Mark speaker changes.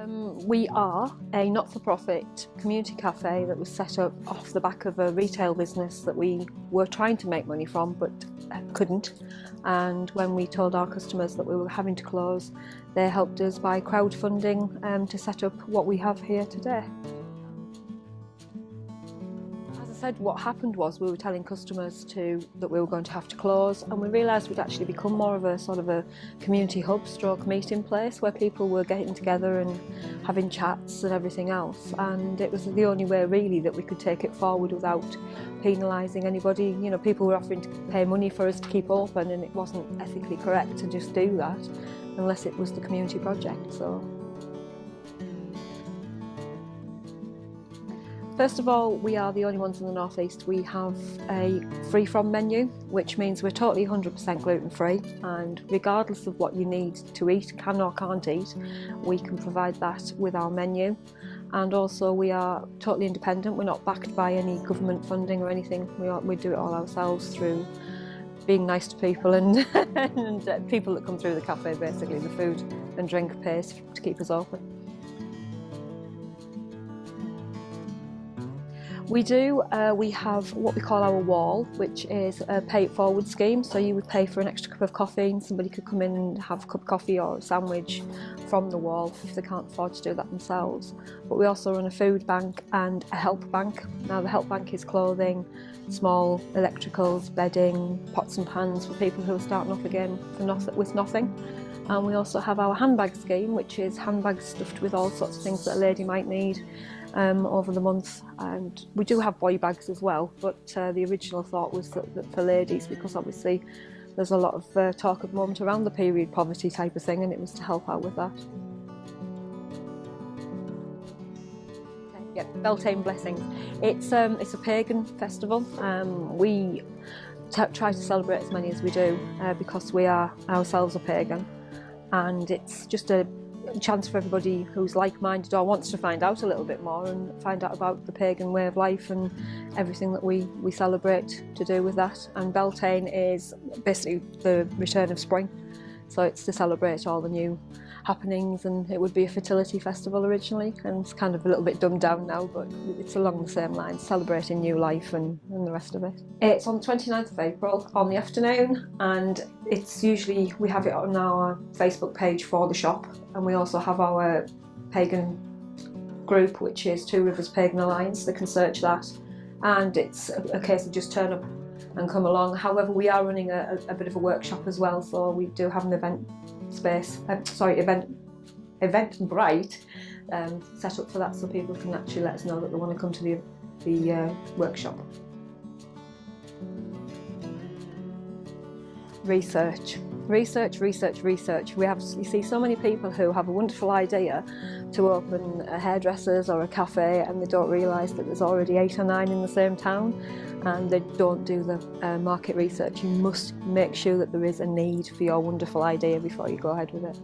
Speaker 1: We are a not-for-profit community cafe that was set up off the back of a retail business that we were trying to make money from but couldn't, and when we told our customers that we were having to close, they helped us by crowdfunding to set up what we have here today. As I said, what happened was we were telling customers that we were going to have to close, and we realised we'd actually become more of a sort of a community hub stroke meeting place where people were getting together and having chats and everything else, and it was the only way really that we could take it forward without penalising anybody. You know, people were offering to pay money for us to keep open, and it wasn't ethically correct to just do that unless it was the community project. So first of all, we are the only ones in the North East. We have a free-from menu, which means we're totally 100% gluten-free, and regardless of what you need to eat, can or can't eat, we can provide that with our menu. And also we are totally independent. We're not backed by any government funding or anything. We do it all ourselves through being nice to people and, and people that come through the cafe. Basically, the food and drink pays to keep us open. We do. We have what we call our wall, which is a pay it forward scheme. So you would pay for an extra cup of coffee and somebody could come in and have a cup of coffee or a sandwich from the wall if they can't afford to do that themselves. But we also run a food bank and a help bank. Now the help bank is clothing, small electricals, bedding, pots and pans for people who are starting off again with nothing. And we also have our handbag scheme, which is handbags stuffed with all sorts of things that a lady might need over the month. And we do have boy bags as well, but the original thought was that for ladies, because obviously there's a lot of talk at the moment around the period poverty type of thing, and it was to help out with that. Yeah, Beltane Blessing. It's a pagan festival. We try to celebrate as many as we do because we are ourselves a pagan, and it's just a chance for everybody who's like-minded or wants to find out a little bit more and find out about the pagan way of life and everything that we celebrate to do with that. And Beltane is basically the return of spring, so it's to celebrate all the new happenings, and it would be a fertility festival originally, and it's kind of a little bit dumbed down now, but it's along the same lines, celebrating new life and the rest of it. It's on the 29th of April on the afternoon, and it's usually, we have it on our Facebook page for the shop, and we also have our pagan group, which is Two Rivers Pagan Alliance. They can search that, and it's a case of just turn up and come along. However, we are running a bit of a workshop as well, so we do have an event bright set up for that, so people can actually let us know that they want to come to the workshop. Research. You see so many people who have a wonderful idea to open a hairdresser's or a cafe, and they don't realise that there's already 8 or 9 in the same town, and they don't do the market research. You must make sure that there is a need for your wonderful idea before you go ahead with it.